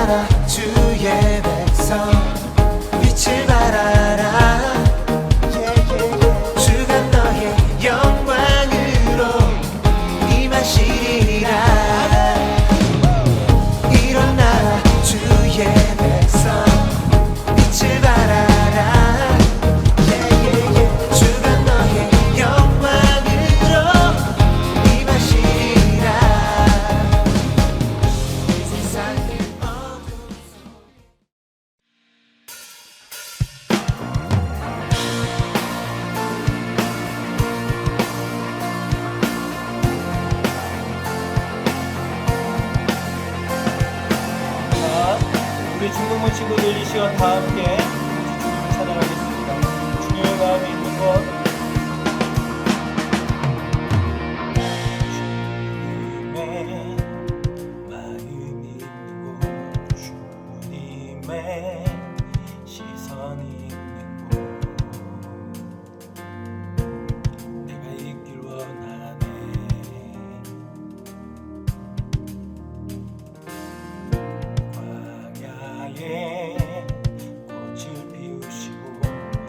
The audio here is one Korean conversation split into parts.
일어나라 주의 백성 빛을 발하라 주가 너의 영광으로 임하시리라 일어나라 주의 백성 빛을 발하라 주가 너의 영광으로 임하시리라 세상을 우리 중동문 친구들 이 시간 다 함께 주님을 찬양하겠습니다. 주님의 마음이 있는 곳 주님의 마음이 있는 곳 주님의 시선이 있는 곳 내가 있길 원하네 꽃을 피우시고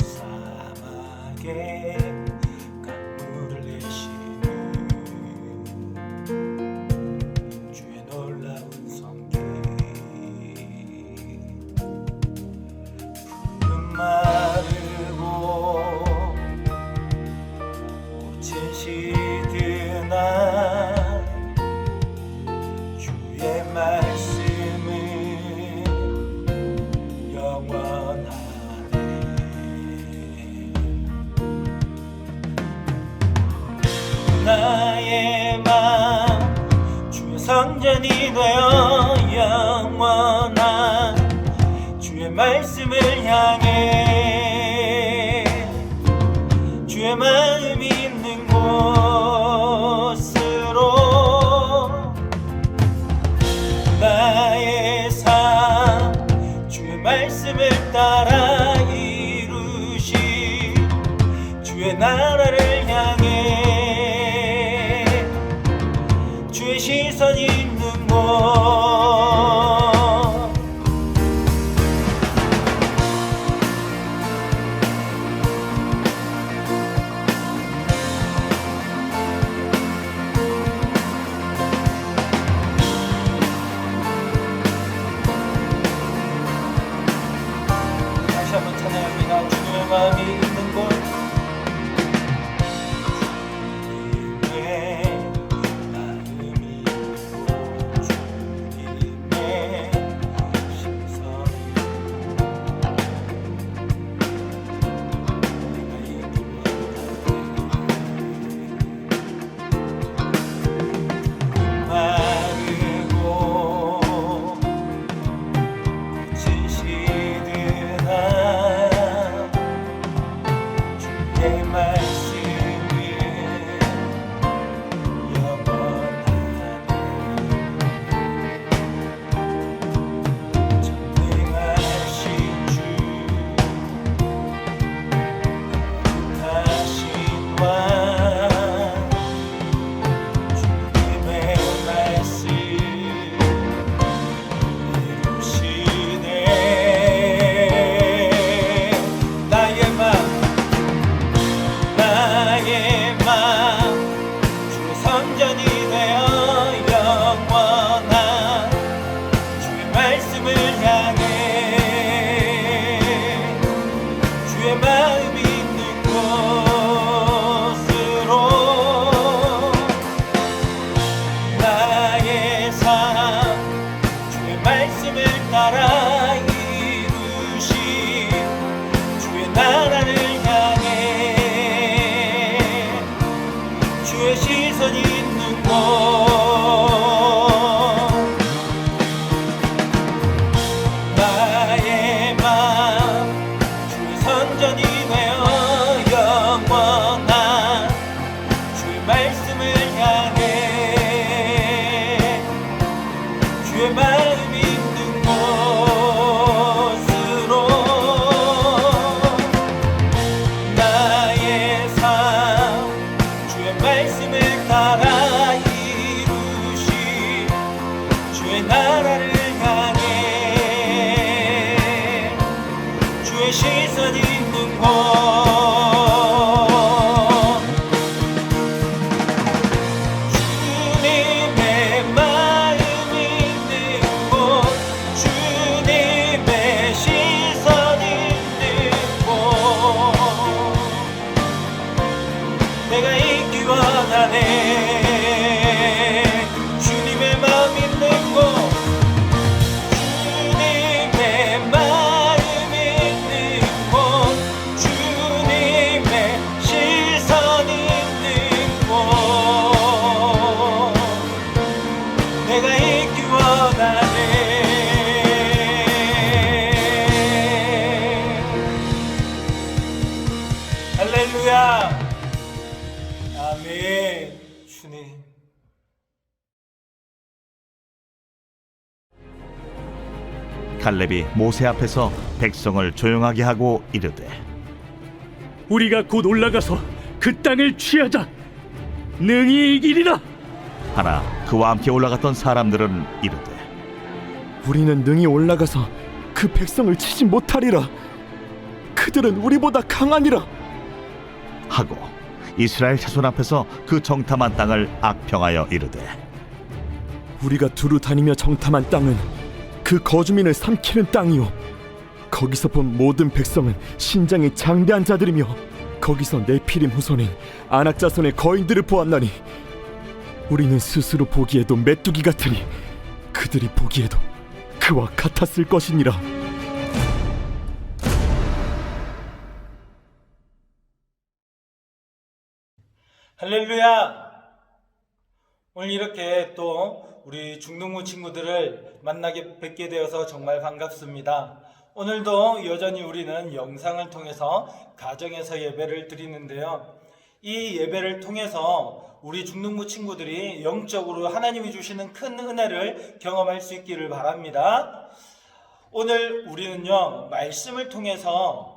사막에 강물을 내시는 주의 놀라운 성길 푸른 마르고 꽃은 시드나 주의 말씀은 나의 맘 주의 성전이 되어 영원한 주의 말씀을 향해 주의 마음이 있는 곳으로 나의 삶 주의 말씀을 따라 이루시 주의 나라를 향해 주의 시선이 있는 곳 다시 한번 찬양합니다. 주님의 마음이 있는 곳 나라를 향해 시선 있는 곳 주님의 마음 있는 곳 주님의 시선 있는 곳 내가 있기 원하네 주님의 마음 있는 곳 주님의 마음 있는 곳 주님의 시선 있는 곳 내가 있기 원하네 할렐루야 아멘 주님 갈렙이 모세 앞에서 백성을 조용하게 하고 이르되 우리가 곧 올라가서 그 땅을 취하자. 능히 이기리라. 하나 그와 함께 올라갔던 사람들은 이르되 우리는 능히 올라가서 그 백성을 치지 못하리라. 그들은 우리보다 강하니라. 하고 이스라엘 자손 앞에서 그 정탐한 땅을 악평하여 이르되 우리가 두루 다니며 정탐한 땅은 그 거주민을 삼키는 땅이요 거기서 본 모든 백성은 신장이 장대한 자들이며 거기서 네피림 후손인 아낙 자손의 거인들을 보았나니 우리는 스스로 보기에도 메뚜기 같으니 그들이 보기에도 그와 같았을 것이니라. 할렐루야 오늘 이렇게 또 우리 중동부 친구들을 만나게 뵙게 되어서 정말 반갑습니다. 오늘도 여전히 우리는 영상을 통해서 가정에서 예배를 드리는데요. 이 예배를 통해서 우리 중동부 친구들이 영적으로 하나님이 주시는 큰 은혜를 경험할 수 있기를 바랍니다. 오늘 우리는요 말씀을 통해서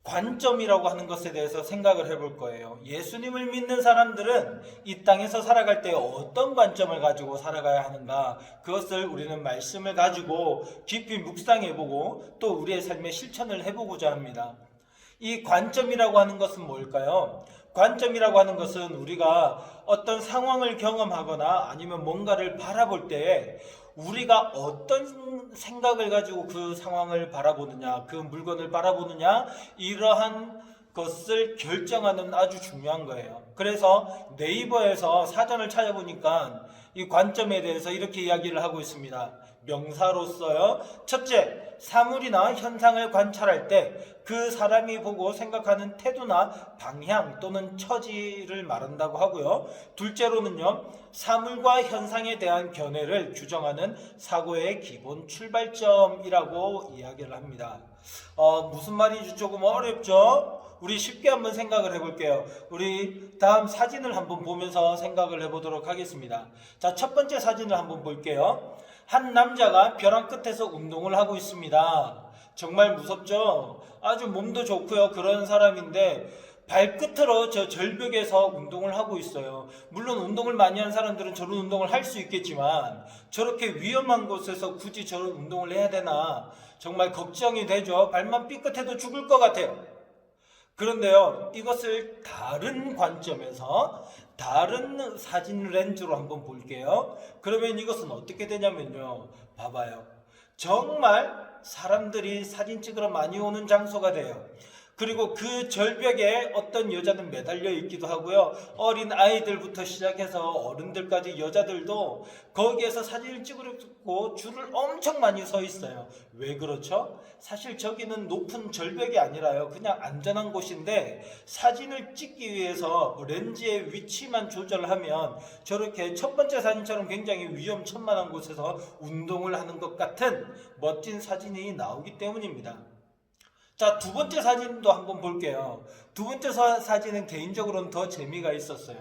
관점이라고 하는 것에 대해서 생각을 해볼 거예요. 예수님을 믿는 사람들은 이 땅에서 살아갈 때 어떤 관점을 가지고 살아가야 하는가, 그것을 우리는 말씀을 가지고 깊이 묵상해보고 또 우리의 삶에 실천을 해보고자 합니다. 이 관점이라고 하는 것은 뭘까요? 관점이라고 하는 것은 우리가 어떤 상황을 경험하거나 아니면 뭔가를 바라볼 때 우리가 어떤 생각을 가지고 그 상황을 바라보느냐, 그 물건을 바라보느냐, 이러한 것을 결정하는 아주 중요한 거예요. 그래서 네이버에서 사전을 찾아보니까 이 관점에 대해서 이렇게 이야기를 하고 있습니다. 명사로서요. 첫째, 사물이나 현상을 관찰할 때 그 사람이 보고 생각하는 태도나 방향 또는 처지를 말한다고 하고요. 둘째로는요, 사물과 현상에 대한 견해를 규정하는 사고의 기본 출발점이라고 이야기를 합니다. 무슨 말인지 조금 어렵죠? 우리 쉽게 한번 생각을 해볼게요. 우리 다음 사진을 한번 보면서 생각을 해보도록 하겠습니다. 자, 첫 번째 사진을 한번 볼게요. 한 남자가 벼랑 끝에서 운동을 하고 있습니다. 정말 무섭죠? 아주 몸도 좋고요. 그런 사람인데 발끝으로 저 절벽에서 운동을 하고 있어요. 물론 운동을 많이 한 사람들은 저런 운동을 할 수 있겠지만 저렇게 위험한 곳에서 굳이 저런 운동을 해야 되나 정말 걱정이 되죠. 발만 삐끗해도 죽을 것 같아요. 그런데요, 이것을 다른 관점에서 다른 사진 렌즈로 한번 볼게요. 그러면 이것은 어떻게 되냐면요, 봐봐요. 정말 사람들이 사진 찍으러 많이 오는 장소가 돼요. 그리고 그 절벽에 어떤 여자는 매달려 있기도 하고요. 어린 아이들부터 시작해서 어른들까지 여자들도 거기에서 사진을 찍으려고 줄을 엄청 많이 서 있어요. 왜 그렇죠? 사실 저기는 높은 절벽이 아니라요, 그냥 안전한 곳인데 사진을 찍기 위해서 렌즈의 위치만 조절하면 저렇게 첫 번째 사진처럼 굉장히 위험천만한 곳에서 운동을 하는 것 같은 멋진 사진이 나오기 때문입니다. 자, 두 번째 사진도 한번 볼게요. 두 번째 사진은 개인적으로는 더 재미가 있었어요.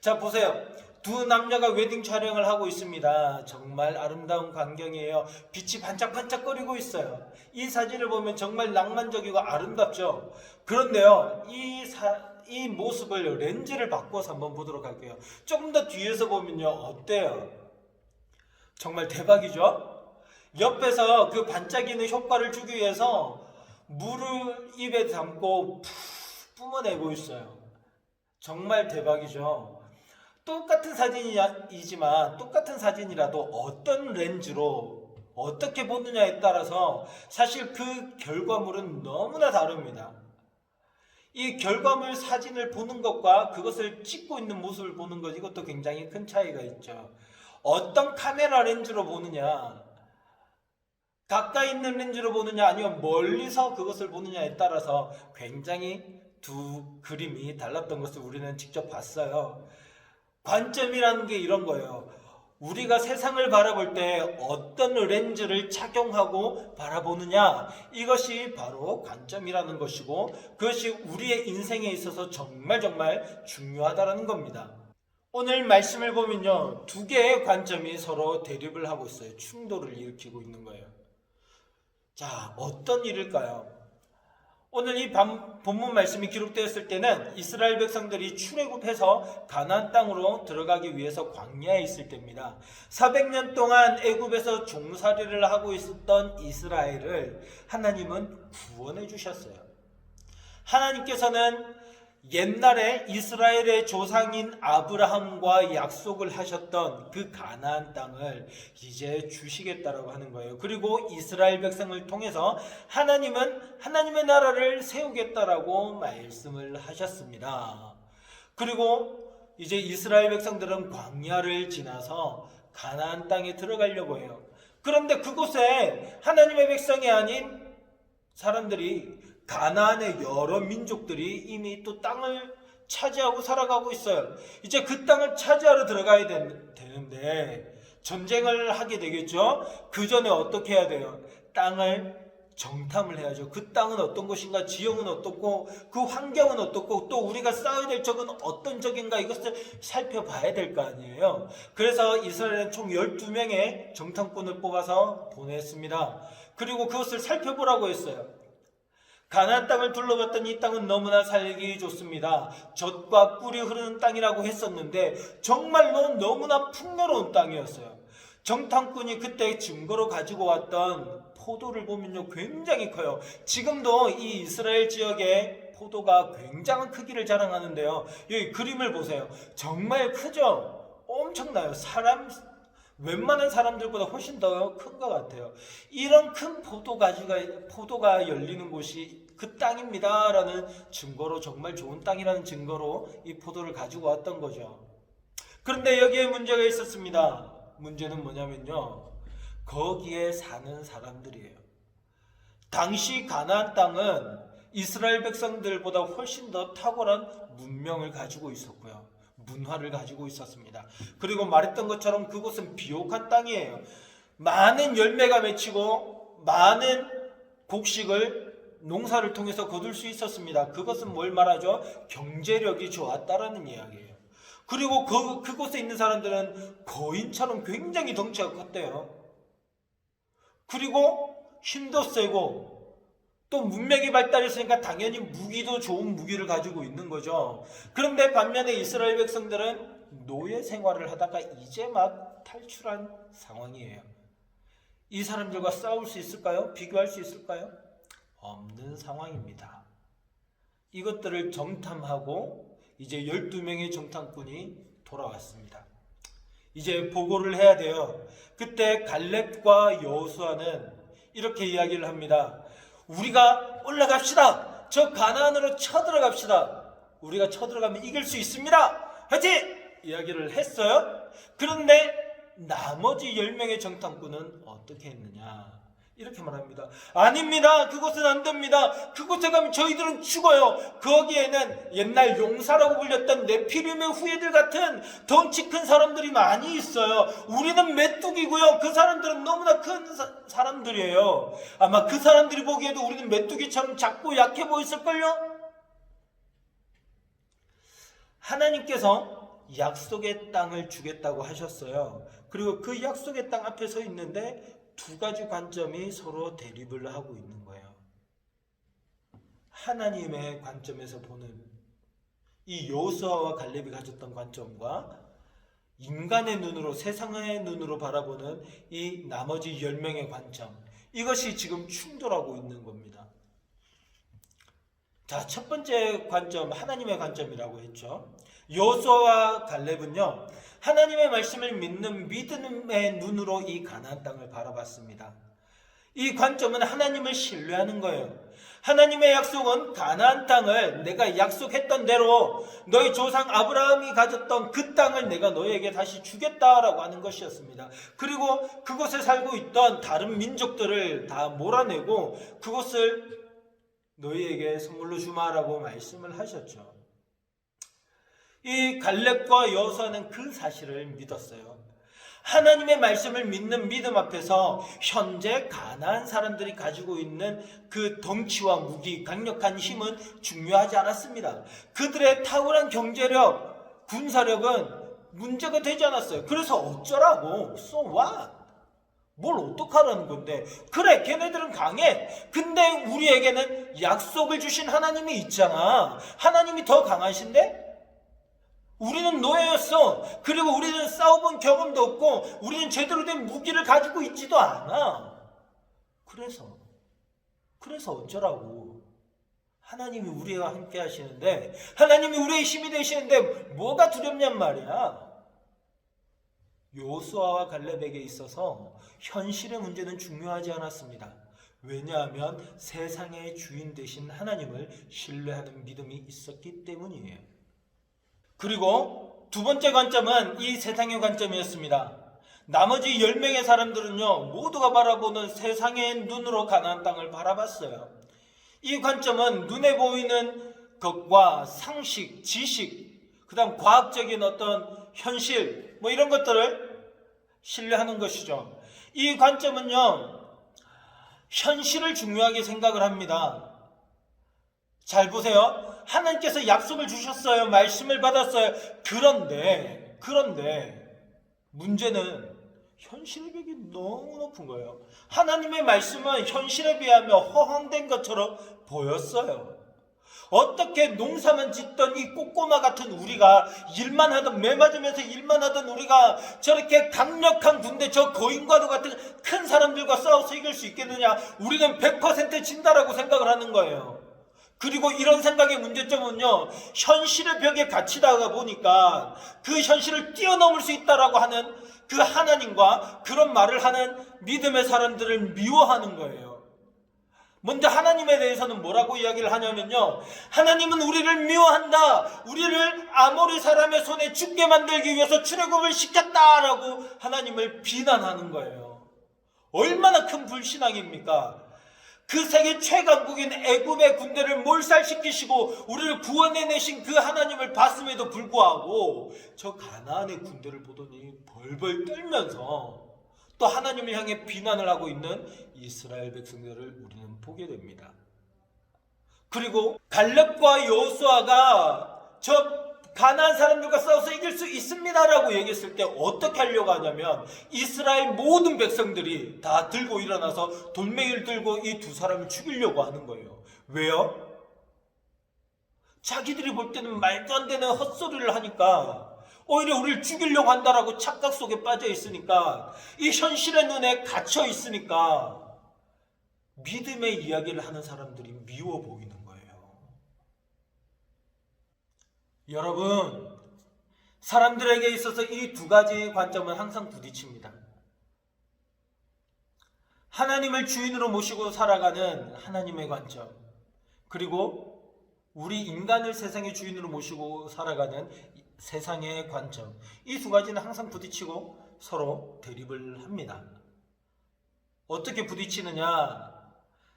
자, 보세요. 두 남녀가 웨딩 촬영을 하고 있습니다. 정말 아름다운 광경이에요. 빛이 반짝반짝거리고 있어요. 이 사진을 보면 정말 낭만적이고 아름답죠. 그런데요, 이 모습을 렌즈를 바꿔서 한번 보도록 할게요. 조금 더 뒤에서 보면요, 어때요? 정말 대박이죠? 옆에서 그 반짝이는 효과를 주기 위해서 물을 입에 담고 푹 뿜어내고 있어요. 정말 대박이죠. 똑같은 사진이지만 똑같은 사진이라도 어떤 렌즈로 어떻게 보느냐에 따라서 사실 그 결과물은 너무나 다릅니다. 이 결과물 사진을 보는 것과 그것을 찍고 있는 모습을 보는 것, 이것도 굉장히 큰 차이가 있죠. 어떤 카메라 렌즈로 보느냐, 가까이 있는 렌즈로 보느냐 아니면 멀리서 그것을 보느냐에 따라서 굉장히 두 그림이 달랐던 것을 우리는 직접 봤어요. 관점이라는 게 이런 거예요. 우리가 세상을 바라볼 때 어떤 렌즈를 착용하고 바라보느냐, 이것이 바로 관점이라는 것이고 그것이 우리의 인생에 있어서 정말 중요하다는 겁니다. 오늘 말씀을 보면요, 두 개의 관점이 서로 대립을 하고 있어요. 충돌을 일으키고 있는 거예요. 자, 어떤 일일까요? 오늘 이 본문 말씀이 기록되었을 때는 이스라엘 백성들이 출애굽해서 가나안 땅으로 들어가기 위해서 광야에 있을 때입니다. 400년 동안 애굽에서 종살이를 하고 있었던 이스라엘을 하나님은 구원해 주셨어요. 하나님께서는 옛날에 이스라엘의 조상인 아브라함과 약속을 하셨던 그 가나안 땅을 이제 주시겠다라고 하는 거예요. 그리고 이스라엘 백성을 통해서 하나님은 하나님의 나라를 세우겠다라고 말씀을 하셨습니다. 그리고 이제 이스라엘 백성들은 광야를 지나서 가나안 땅에 들어가려고 해요. 그런데 그곳에 하나님의 백성이 아닌 사람들이, 가나안의 여러 민족들이 이미 또 땅을 차지하고 살아가고 있어요. 이제 그 땅을 차지하러 들어가야 되는데 전쟁을 하게 되겠죠. 그 전에 어떻게 해야 돼요? 땅을 정탐을 해야죠. 그 땅은 어떤 곳인가, 지형은 어떻고, 그 환경은 어떻고, 또 우리가 싸워야 될 적은 어떤 적인가, 이것을 살펴봐야 될 거 아니에요. 그래서 이스라엘은 총 12명의 정탐꾼을 뽑아서 보냈습니다. 그리고 그것을 살펴보라고 했어요. 가나안 땅을 둘러봤더니 이 땅은 너무나 살기 좋습니다. 젖과 꿀이 흐르는 땅이라고 했었는데 정말로 너무나 풍요로운 땅이었어요. 정탐꾼이 그때 증거로 가지고 왔던 포도를 보면요, 굉장히 커요. 지금도 이 이스라엘 지역에 포도가 굉장한 크기를 자랑하는데요, 여기 그림을 보세요. 정말 크죠? 엄청나요. 웬만한 사람들보다 훨씬 더 큰 것 같아요. 이런 큰 포도가 열리는 곳이 그 땅입니다 라는 증거로, 정말 좋은 땅이라는 증거로 이 포도를 가지고 왔던 거죠. 그런데 여기에 문제가 있었습니다. 문제는 뭐냐면요, 거기에 사는 사람들이에요. 당시 가나안 땅은 이스라엘 백성들보다 훨씬 더 탁월한 문명을 가지고 있었고요, 문화를 가지고 있었습니다. 그리고 말했던 것처럼 그곳은 비옥한 땅이에요. 많은 열매가 맺히고 많은 곡식을, 농사를 통해서 거둘 수 있었습니다. 그것은 뭘 말하죠? 경제력이 좋았다라는 이야기예요. 그리고 그곳에 있는 사람들은 거인처럼 굉장히 덩치가 컸대요. 그리고 힘도 세고 또 문명이 발달했으니까 당연히 무기도 좋은 무기를 가지고 있는 거죠. 그런데 반면에 이스라엘 백성들은 노예 생활을 하다가 이제 막 탈출한 상황이에요. 이 사람들과 싸울 수 있을까요? 비교할 수 있을까요? 없는 상황입니다. 이것들을 정탐하고 이제 12명의 정탐꾼이 돌아왔습니다. 이제 보고를 해야 돼요. 그때 갈렙과 여호수아는 이렇게 이야기를 합니다. 우리가 올라갑시다. 저 가나안으로 쳐들어갑시다. 우리가 쳐들어가면 이길 수 있습니다. 화이팅! 이야기를 했어요. 그런데 나머지 10명의 정탐꾼은 어떻게 했느냐? 이렇게 말합니다. 아닙니다. 그곳은 안 됩니다. 그곳에 가면 저희들은 죽어요. 거기에는 옛날 용사라고 불렸던 네피림의 후예들 같은 덩치 큰 사람들이 많이 있어요. 우리는 메뚜기고요. 그 사람들은 너무나 큰 사람들이에요. 아마 그 사람들이 보기에도 우리는 메뚜기처럼 작고 약해 보였을걸요? 하나님께서 약속의 땅을 주겠다고 하셨어요. 그리고 그 약속의 땅 앞에 서 있는데 두 가지 관점이 서로 대립을 하고 있는 거예요. 하나님의 관점에서 보는 이 여호수아와 갈렙이 가졌던 관점과 인간의 눈으로, 세상의 눈으로 바라보는 이 나머지 10명의 관점, 이것이 지금 충돌하고 있는 겁니다. 자, 첫 번째 관점, 하나님의 관점이라고 했죠. 여호수아와 갈렙은요, 하나님의 말씀을 믿는 믿음의 눈으로 이 가나안 땅을 바라봤습니다. 이 관점은 하나님을 신뢰하는 거예요. 하나님의 약속은 가나안 땅을 내가 약속했던 대로 너희 조상 아브라함이 가졌던 그 땅을 내가 너희에게 다시 주겠다라고 하는 것이었습니다. 그리고 그곳에 살고 있던 다른 민족들을 다 몰아내고 그곳을 너희에게 선물로 주마라고 말씀을 하셨죠. 이 갈렙과 여호수아는 그 사실을 믿었어요. 하나님의 말씀을 믿는 믿음 앞에서 현재 가나안 사람들이 가지고 있는 그 덩치와 무기, 강력한 힘은 중요하지 않았습니다. 그들의 탁월한 경제력, 군사력은 문제가 되지 않았어요. 그래서 어쩌라고? So what? 뭘 어떡하라는 건데? 그래, 걔네들은 강해. 근데 우리에게는 약속을 주신 하나님이 있잖아. 하나님이 더 강하신데? 우리는 노예였어. 그리고 우리는 싸워본 경험도 없고 우리는 제대로 된 무기를 가지고 있지도 않아. 그래서 어쩌라고? 하나님이 우리와 함께 하시는데, 하나님이 우리의 힘이 되시는데 뭐가 두렵냔 말이야. 여호수아와 갈렙에게 있어서 현실의 문제는 중요하지 않았습니다. 왜냐하면 세상의 주인 되신 하나님을 신뢰하는 믿음이 있었기 때문이에요. 그리고 두 번째 관점은 이 세상의 관점이었습니다. 나머지 10명의 사람들은요, 모두가 바라보는 세상의 눈으로 가나안 땅을 바라봤어요. 이 관점은 눈에 보이는 것과 상식, 지식, 그 다음 과학적인 어떤 현실, 뭐 이런 것들을 신뢰하는 것이죠. 이 관점은요, 현실을 중요하게 생각을 합니다. 잘 보세요. 하나님께서 약속을 주셨어요. 말씀을 받았어요. 그런데 문제는 현실의 벽이 너무 높은 거예요. 하나님의 말씀은 현실에 비하면 허황된 것처럼 보였어요. 어떻게 농사만 짓던 이 꼬꼬마 같은 우리가 일만 하던, 매 맞으면서 일만 하던 우리가 저렇게 강력한 군대, 저 거인과도 같은 큰 사람들과 싸워서 이길 수 있겠느냐? 우리는 100% 진다라고 생각을 하는 거예요. 그리고 이런 생각의 문제점은요, 현실의 벽에 갇히다가 보니까 그 현실을 뛰어넘을 수 있다라고 하는 그 하나님과 그런 말을 하는 믿음의 사람들을 미워하는 거예요. 먼저 하나님에 대해서는 뭐라고 이야기를 하냐면요, 하나님은 우리를 미워한다. 우리를 아모리 사람의 손에 죽게 만들기 위해서 출애굽을 시켰다라고 하나님을 비난하는 거예요. 얼마나 큰 불신앙입니까? 그 세계 최강국인 애굽의 군대를 몰살시키시고 우리를 구원해내신 그 하나님을 봤음에도 불구하고 저 가나안의 군대를 보더니 벌벌 떨면서 또 하나님을 향해 비난을 하고 있는 이스라엘 백성들을 우리는 보게 됩니다. 그리고 갈렙과 여호수아가 저 가나안 사람들과 싸워서 이길 수 있습니다라고 얘기했을 때 어떻게 하려고 하냐면 이스라엘 모든 백성들이 다 들고 일어나서 돌멩이를 들고 이 두 사람을 죽이려고 하는 거예요. 왜요? 자기들이 볼 때는 말도 안 되는 헛소리를 하니까 오히려 우리를 죽이려고 한다라고 착각 속에 빠져 있으니까, 이 현실의 눈에 갇혀 있으니까 믿음의 이야기를 하는 사람들이 미워 보이는 거예요. 여러분, 사람들에게 있어서 이 두 가지 관점은 항상 부딪힙니다. 하나님을 주인으로 모시고 살아가는 하나님의 관점, 그리고 우리 인간을 세상의 주인으로 모시고 살아가는 세상의 관점, 이 두 가지는 항상 부딪히고 서로 대립을 합니다. 어떻게 부딪히느냐?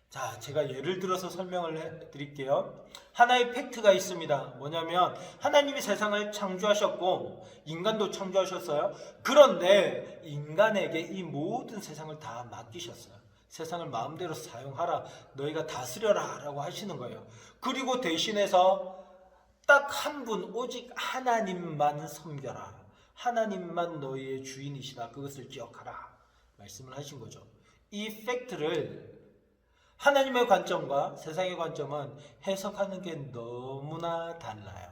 자, 제가 예를 들어서 설명을 해드릴게요. 하나의 팩트가 있습니다. 뭐냐면 하나님이 세상을 창조하셨고 인간도 창조하셨어요. 그런데 인간에게 이 모든 세상을 다 맡기셨어요. 세상을 마음대로 사용하라, 너희가 다스려라 라고 하시는 거예요. 그리고 대신해서 딱 한 분, 오직 하나님만 섬겨라, 하나님만 너희의 주인이시다, 그것을 기억하라 말씀을 하신 거죠. 이 팩트를 하나님의 관점과 세상의 관점은 해석하는 게 너무나 달라요.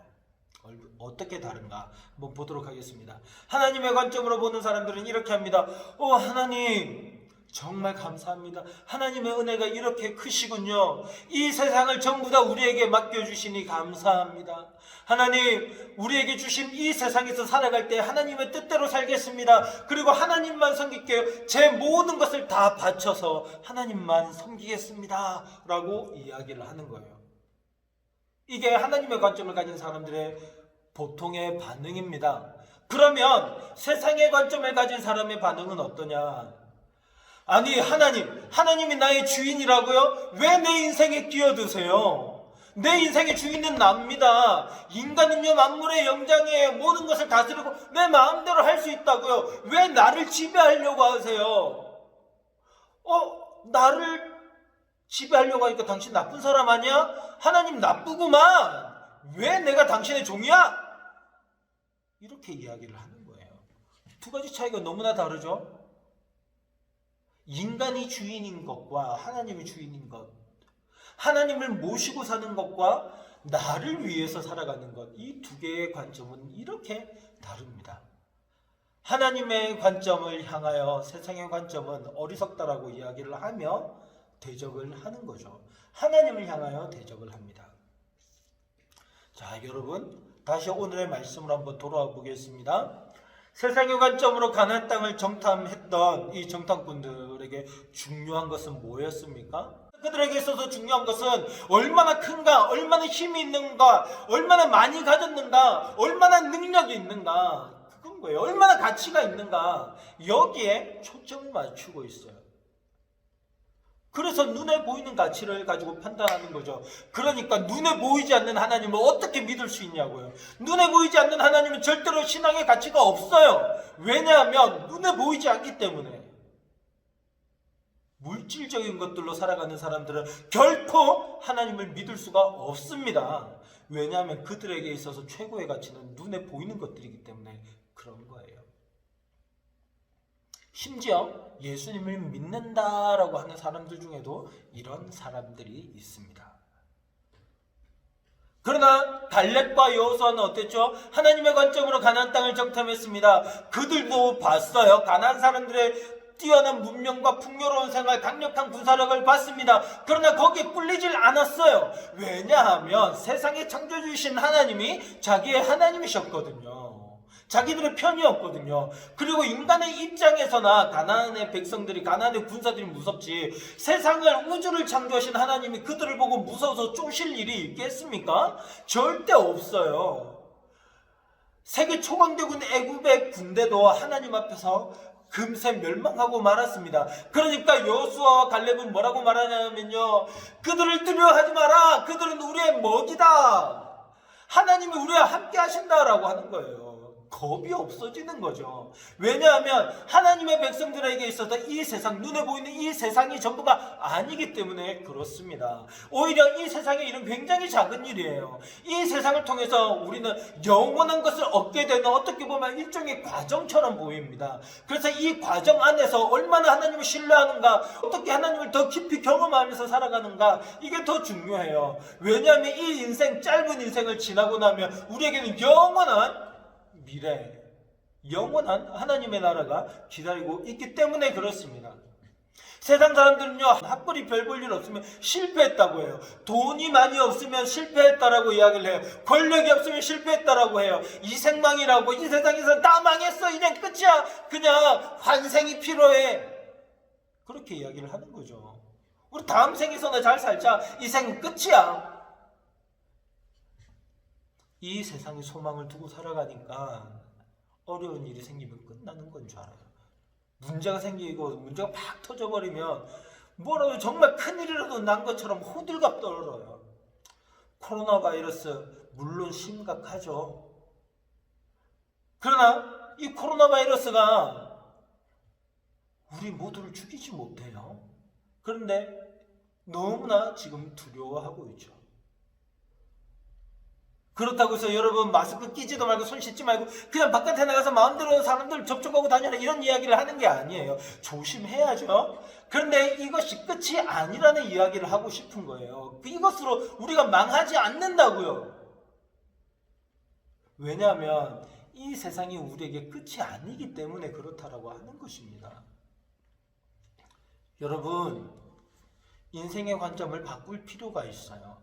어떻게 다른가 한번 보도록 하겠습니다. 하나님의 관점으로 보는 사람들은 이렇게 합니다. 하나님, 정말 감사합니다. 하나님의 은혜가 이렇게 크시군요. 이 세상을 전부 다 우리에게 맡겨주시니 감사합니다. 하나님, 우리에게 주신 이 세상에서 살아갈 때 하나님의 뜻대로 살겠습니다. 그리고 하나님만 섬길게요. 제 모든 것을 다 바쳐서 하나님만 섬기겠습니다 라고 이야기를 하는 거예요. 이게 하나님의 관점을 가진 사람들의 보통의 반응입니다. 그러면 세상의 관점을 가진 사람의 반응은 어떠냐? 아니, 하나님이 나의 주인이라고요? 왜 내 인생에 끼어드세요? 내 인생의 주인은 납니다. 인간은요, 만물의 영장이에요. 모든 것을 다스리고 내 마음대로 할 수 있다고요. 왜 나를 지배하려고 하세요? 나를 지배하려고 하니까 당신 나쁜 사람 아니야? 하나님 나쁘구만. 왜 내가 당신의 종이야? 이렇게 이야기를 하는 거예요. 두 가지 차이가 너무나 다르죠? 인간이 주인인 것과 하나님이 주인인 것, 하나님을 모시고 사는 것과 나를 위해서 살아가는 것, 이 두 개의 관점은 이렇게 다릅니다. 하나님의 관점을 향하여 세상의 관점은 어리석다라고 이야기를 하며 대적을 하는 거죠. 하나님을 향하여 대적을 합니다. 자, 여러분, 다시 오늘의 말씀을 한번 돌아와 보겠습니다. 세상의 관점으로 가나안 땅을 정탐했던 이 정탐꾼들에게 중요한 것은 뭐였습니까? 그들에게 있어서 중요한 것은 얼마나 큰가, 얼마나 힘이 있는가, 얼마나 많이 가졌는가, 얼마나 능력이 있는가, 그건 거예요. 얼마나 가치가 있는가, 여기에 초점을 맞추고 있어요. 그래서 눈에 보이는 가치를 가지고 판단하는 거죠. 그러니까 눈에 보이지 않는 하나님을 어떻게 믿을 수 있냐고요. 눈에 보이지 않는 하나님은 절대로 신앙의 가치가 없어요. 왜냐하면 눈에 보이지 않기 때문에. 물질적인 것들로 살아가는 사람들은 결코 하나님을 믿을 수가 없습니다. 왜냐하면 그들에게 있어서 최고의 가치는 눈에 보이는 것들이기 때문에 그런 거예요. 심지어 예수님을 믿는다라고 하는 사람들 중에도 이런 사람들이 있습니다. 그러나 갈렙과 여호수아는 어땠죠? 하나님의 관점으로 가나안 땅을 정탐했습니다. 그들도 봤어요. 가나안 사람들의 뛰어난 문명과 풍요로운 생활, 강력한 군사력을 봤습니다. 그러나 거기에 꿀리질 않았어요. 왜냐하면 세상에 창조주이신 하나님이 자기의 하나님이셨거든요. 자기들의 편이었거든요. 그리고 인간의 입장에서나 가나안의 백성들이, 가나안의 군사들이 무섭지, 세상을, 우주를 창조하신 하나님이 그들을 보고 무서워서 쪼실 일이 있겠습니까? 절대 없어요. 세계 초강대군 애굽의 군대도 하나님 앞에서 금세 멸망하고 말았습니다. 그러니까 여호수아와 갈렙은 뭐라고 말하냐면요, 그들을 두려워하지 마라. 그들은 우리의 먹이다. 하나님이 우리와 함께 하신다라고 하는 거예요. 겁이 없어지는 거죠. 왜냐하면 하나님의 백성들에게 있어서 이 세상, 눈에 보이는 이 세상이 전부가 아니기 때문에 그렇습니다. 오히려 이 세상의 일은 굉장히 작은 일이에요. 이 세상을 통해서 우리는 영원한 것을 얻게 되는, 어떻게 보면 일종의 과정처럼 보입니다. 그래서 이 과정 안에서 얼마나 하나님을 신뢰하는가, 어떻게 하나님을 더 깊이 경험하면서 살아가는가, 이게 더 중요해요. 왜냐하면 이 인생, 짧은 인생을 지나고 나면 우리에게는 영원한 미래, 영원한 하나님의 나라가 기다리고 있기 때문에 그렇습니다. 세상 사람들은요, 학벌이 별 볼 일 없으면 실패했다고 해요. 돈이 많이 없으면 실패했다라고 이야기를 해요. 권력이 없으면 실패했다라고 해요. 이생망이라고, 이 세상에서는 다 망했어, 그냥 끝이야, 그냥 환생이 필요해, 그렇게 이야기를 하는 거죠. 우리 다음 생에서나 잘 살자, 이 생은 끝이야. 이 세상의 소망을 두고 살아가니까 어려운 일이 생기면 끝나는 건 줄 알아요. 문제가 생기고 문제가 팍 터져버리면 뭐라도 정말 큰일이라도 난 것처럼 호들갑 떨어요. 코로나 바이러스 물론 심각하죠. 그러나 이 코로나 바이러스가 우리 모두를 죽이지 못해요. 그런데 너무나 지금 두려워하고 있죠. 그렇다고 해서 여러분 마스크 끼지도 말고 손 씻지 말고 그냥 바깥에 나가서 마음대로 사람들 접촉하고 다녀라, 이런 이야기를 하는 게 아니에요. 조심해야죠. 그런데 이것이 끝이 아니라는 이야기를 하고 싶은 거예요. 이것으로 우리가 망하지 않는다고요. 왜냐하면 이 세상이 우리에게 끝이 아니기 때문에 그렇다라고 하는 것입니다. 여러분, 인생의 관점을 바꿀 필요가 있어요.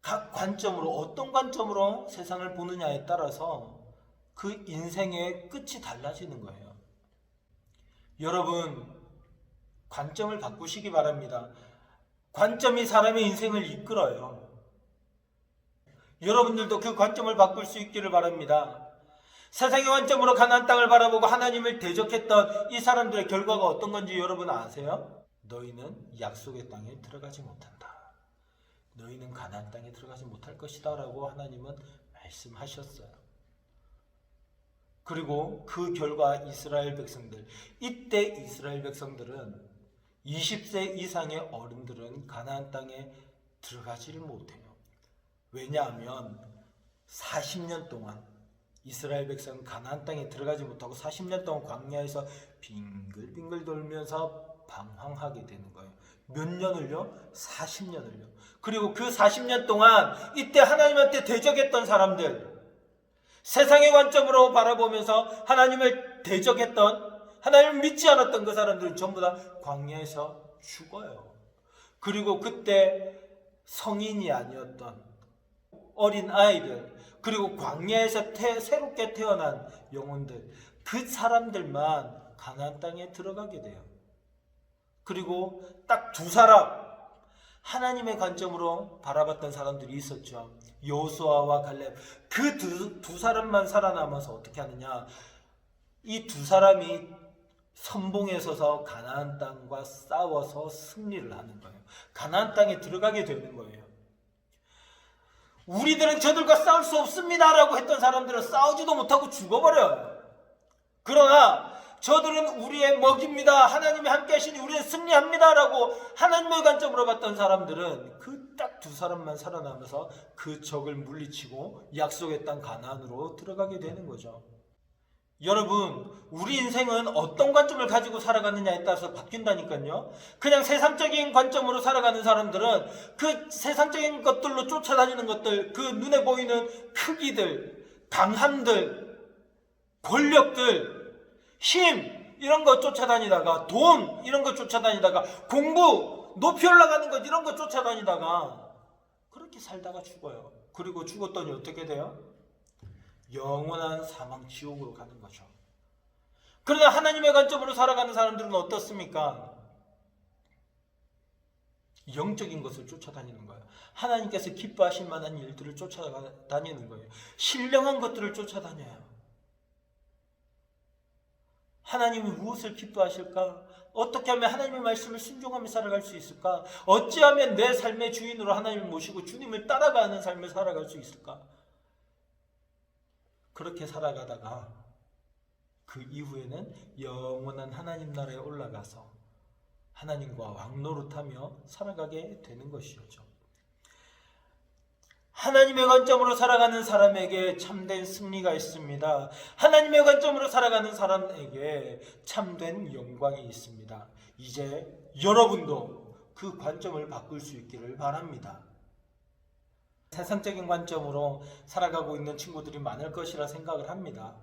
각 관점으로, 어떤 관점으로 세상을 보느냐에 따라서 그 인생의 끝이 달라지는 거예요. 여러분, 관점을 바꾸시기 바랍니다. 관점이 사람의 인생을 이끌어요. 여러분들도 그 관점을 바꿀 수 있기를 바랍니다. 세상의 관점으로 가나안 땅을 바라보고 하나님을 대적했던 이 사람들의 결과가 어떤 건지 여러분 아세요? 너희는 약속의 땅에 들어가지 못한다. 너희는 가나안 땅에 들어가지 못할 것이다 라고 하나님은 말씀하셨어요. 그리고 그 결과 이스라엘 백성들, 이때 이스라엘 백성들은 20세 이상의 어른들은 가나안 땅에 들어가지를 못해요. 왜냐하면 40년 동안 이스라엘 백성은 가나안 땅에 들어가지 못하고 40년 동안 광야에서 빙글빙글 돌면서 방황하게 되는 거예요. 몇 년을요? 40년을요. 그리고 그 40년 동안 이때 하나님한테 대적했던 사람들, 세상의 관점으로 바라보면서 하나님을 대적했던, 하나님을 믿지 않았던 그 사람들은 전부 다 광야에서 죽어요. 그리고 그때 성인이 아니었던 어린 아이들, 그리고 광야에서 새롭게 태어난 영혼들, 그 사람들만 가나안 땅에 들어가게 돼요. 그리고 딱 두 사람, 하나님의 관점으로 바라봤던 사람들이 있었죠. 여호수아와 갈렙. 그 두 사람만 살아남아서 어떻게 하느냐, 이 두 사람이 선봉에 서서 가나안 땅과 싸워서 승리를 하는 거예요. 가나안 땅에 들어가게 되는 거예요. 우리들은 저들과 싸울 수 없습니다 라고 했던 사람들은 싸우지도 못하고 죽어버려요. 그러나 저들은 우리의 먹입니다, 하나님이 함께 하시니 우리는 승리합니다 라고 하나님의 관점으로 봤던 사람들은 그 딱 두 사람만 살아남아서 그 적을 물리치고 약속의 땅 가나안으로 들어가게 되는 거죠. 여러분, 우리 인생은 어떤 관점을 가지고 살아가느냐에 따라서 바뀐다니까요. 그냥 세상적인 관점으로 살아가는 사람들은 그 세상적인 것들로 쫓아다니는 것들, 그 눈에 보이는 크기들, 강함들, 권력들, 힘 이런 거 쫓아다니다가, 돈 이런 거 쫓아다니다가, 공부, 높이 올라가는 것 이런 거 쫓아다니다가 그렇게 살다가 죽어요. 그리고 죽었더니 어떻게 돼요? 영원한 사망 지옥으로 가는 거죠. 그러나 하나님의 관점으로 살아가는 사람들은 어떻습니까? 영적인 것을 쫓아다니는 거예요. 하나님께서 기뻐하실 만한 일들을 쫓아다니는 거예요. 신령한 것들을 쫓아다녀요. 하나님이 무엇을 기뻐하실까? 어떻게 하면 하나님의 말씀을 순종하며 살아갈 수 있을까? 어찌하면 내 삶의 주인으로 하나님을 모시고 주님을 따라가는 삶을 살아갈 수 있을까? 그렇게 살아가다가 그 이후에는 영원한 하나님 나라에 올라가서 하나님과 왕노릇하며 살아가게 되는 것이죠. 하나님의 관점으로 살아가는 사람에게 참된 승리가 있습니다. 하나님의 관점으로 살아가는 사람에게 참된 영광이 있습니다. 이제 여러분도 그 관점을 바꿀 수 있기를 바랍니다. 세상적인 관점으로 살아가고 있는 친구들이 많을 것이라 생각을 합니다.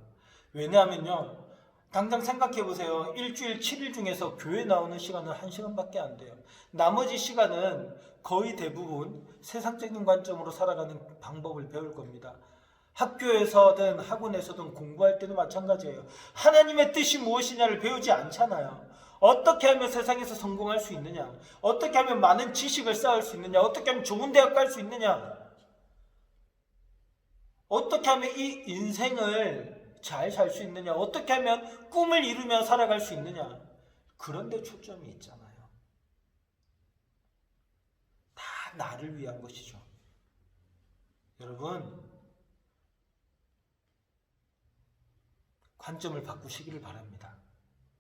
왜냐하면요, 당장 생각해 보세요. 일주일 7일 중에서 교회 나오는 시간은 1시간밖에 안 돼요. 나머지 시간은 거의 대부분 세상적인 관점으로 살아가는 방법을 배울 겁니다. 학교에서든 학원에서든 공부할 때도 마찬가지예요. 하나님의 뜻이 무엇이냐를 배우지 않잖아요. 어떻게 하면 세상에서 성공할 수 있느냐, 어떻게 하면 많은 지식을 쌓을 수 있느냐, 어떻게 하면 좋은 대학 갈 수 있느냐, 어떻게 하면 이 인생을 잘 살 수 있느냐, 어떻게 하면 꿈을 이루며 살아갈 수 있느냐, 그런 데 초점이 있잖아요. 다 나를 위한 것이죠. 여러분, 관점을 바꾸시기를 바랍니다.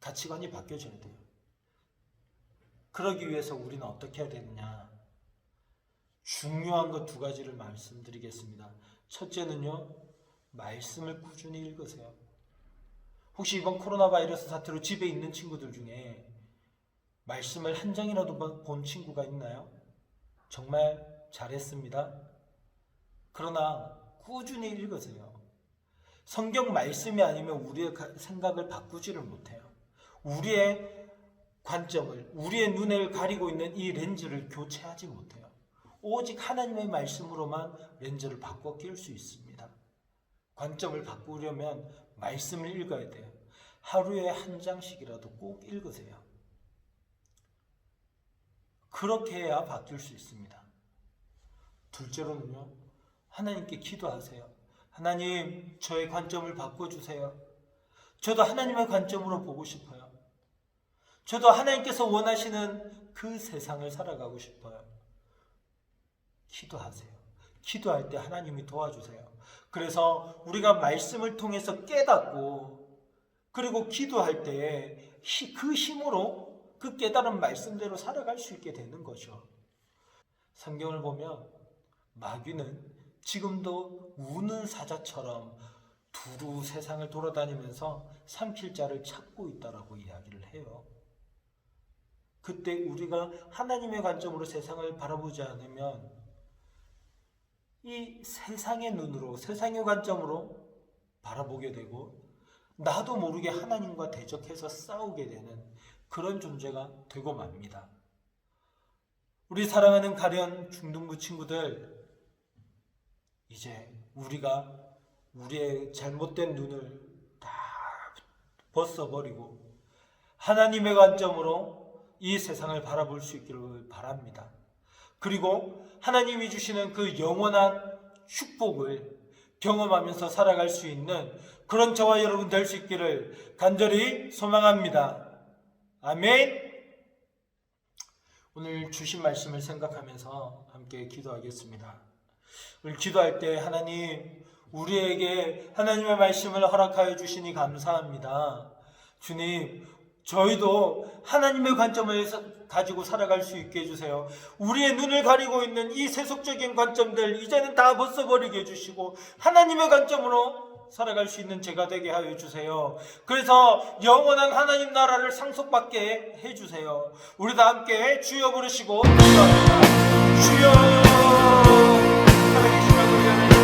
가치관이 바뀌어져야 돼요. 그러기 위해서 우리는 어떻게 해야 되느냐, 중요한 것 두 가지를 말씀드리겠습니다. 첫째는요, 말씀을 꾸준히 읽으세요. 혹시 이번 코로나 바이러스 사태로 집에 있는 친구들 중에 말씀을 한 장이라도 본 친구가 있나요? 정말 잘했습니다. 그러나 꾸준히 읽으세요. 성경 말씀이 아니면 우리의 생각을 바꾸지를 못해요. 우리의 관점을, 우리의 눈을 가리고 있는 이 렌즈를 교체하지 못해요. 오직 하나님의 말씀으로만 렌즈를 바꿔 끼울 수 있습니다. 관점을 바꾸려면 말씀을 읽어야 돼요. 하루에 한 장씩이라도 꼭 읽으세요. 그렇게 해야 바뀔 수 있습니다. 둘째로는요, 하나님께 기도하세요. 하나님, 저의 관점을 바꿔주세요. 저도 하나님의 관점으로 보고 싶어요. 저도 하나님께서 원하시는 그 세상을 살아가고 싶어요. 기도하세요. 기도할 때 하나님이 도와주세요. 그래서 우리가 말씀을 통해서 깨닫고, 그리고 기도할 때 그 힘으로 그 깨달은 말씀대로 살아갈 수 있게 되는 거죠. 성경을 보면 마귀는 지금도 우는 사자처럼 두루 세상을 돌아다니면서 삼킬 자를 찾고 있다라고 이야기를 해요. 그때 우리가 하나님의 관점으로 세상을 바라보지 않으면 이 세상의 눈으로, 세상의 관점으로 바라보게 되고, 나도 모르게 하나님과 대적해서 싸우게 되는 그런 존재가 되고 맙니다. 우리 사랑하는 가련 중등부 친구들, 이제 우리가 우리의 잘못된 눈을 다 벗어버리고 하나님의 관점으로 이 세상을 바라볼 수 있기를 바랍니다. 그리고 하나님이 주시는 그 영원한 축복을 경험하면서 살아갈 수 있는 그런 저와 여러분 될 수 있기를 간절히 소망합니다. 아멘. 오늘 주신 말씀을 생각하면서 함께 기도하겠습니다. 오늘 기도할 때 하나님, 우리에게 하나님의 말씀을 허락하여 주시니 감사합니다. 주님, 저희도 하나님의 관점을 가지고 살아갈 수 있게 해주세요. 우리의 눈을 가리고 있는 이 세속적인 관점들 이제는 다 벗어버리게 해주시고 하나님의 관점으로 살아갈 수 있는 제가 되게 하여 주세요. 그래서 영원한 하나님 나라를 상속받게 해주세요. 우리 다 함께 주여 부르시고 기도합니다. 주여, 살아계신 우리 하나님,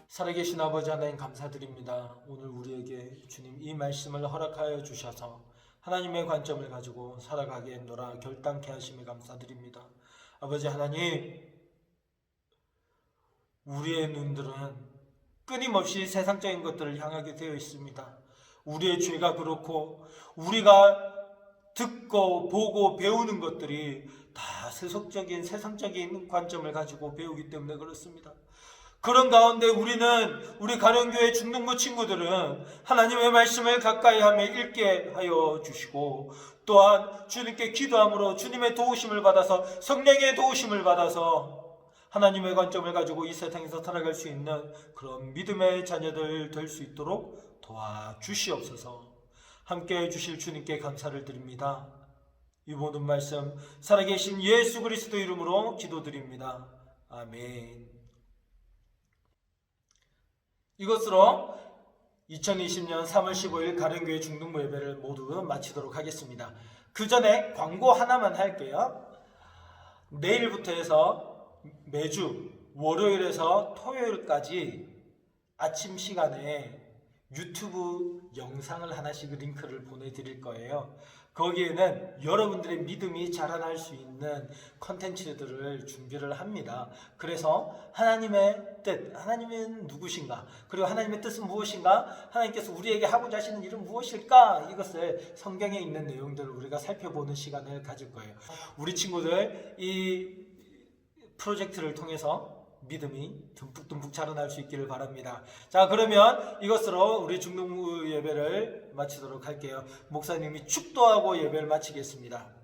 살아계신 아버지 하나님 감사드립니다. 오늘 우리에게 주님 이 말씀을 허락하여 주셔서 하나님의 관점을 가지고 살아가겠노라 결단케 하심에 감사드립니다. 아버지 하나님, 우리의 눈들은 끊임없이 세상적인 것들을 향하게 되어 있습니다. 우리의 죄가 그렇고 우리가 듣고 보고 배우는 것들이 다 세속적인 세상적인 관점을 가지고 배우기 때문에 그렇습니다. 그런 가운데 우리 가련교회 중등부 친구들은 하나님의 말씀을 가까이 하며 읽게 하여 주시고, 또한 주님께 기도함으로 주님의 도우심을 받아서, 성령의 도우심을 받아서 하나님의 관점을 가지고 이 세상에서 살아갈 수 있는 그런 믿음의 자녀들 될 수 있도록 도와주시옵소서. 함께해 주실 주님께 감사를 드립니다. 이 모든 말씀 살아계신 예수 그리스도 이름으로 기도드립니다. 아멘. 이것으로 2020년 3월 15일 가련교회 중등부 예배를 모두 마치도록 하겠습니다. 그 전에 광고 하나만 할게요. 내일부터 해서 매주 월요일에서 토요일까지 아침 시간에 유튜브 영상을 하나씩 링크를 보내드릴 거예요. 거기에는 여러분들의 믿음이 자라날 수 있는 컨텐츠들을 준비를 합니다. 그래서 하나님의 뜻, 하나님은 누구신가, 그리고 하나님의 뜻은 무엇인가, 하나님께서 우리에게 하고자 하시는 일은 무엇일까, 이것을 성경에 있는 내용들을 우리가 살펴보는 시간을 가질 거예요. 우리 친구들 이 프로젝트를 통해서 믿음이 듬뿍듬뿍 자라날 수 있기를 바랍니다. 자, 그러면 이것으로 우리 중동부 예배를 마치도록 할게요. 목사님이 축도하고 예배를 마치겠습니다.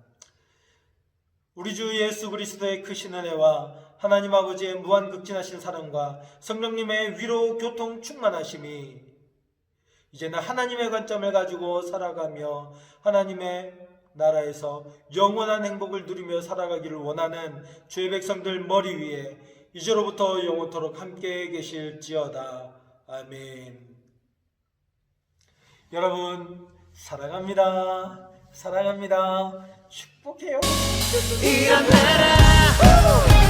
우리 주 예수 그리스도의 크신 은혜와 하나님 아버지의 무한극진하신 사랑과 성령님의 위로 교통 충만하심이 이제는 하나님의 관점을 가지고 살아가며 하나님의 나라에서 영원한 행복을 누리며 살아가기를 원하는 주의 백성들 머리 위에 이제로부터 영원토록 함께 계실지어다. 아멘. 여러분 사랑합니다. 사랑합니다. 축복해요. 일어나라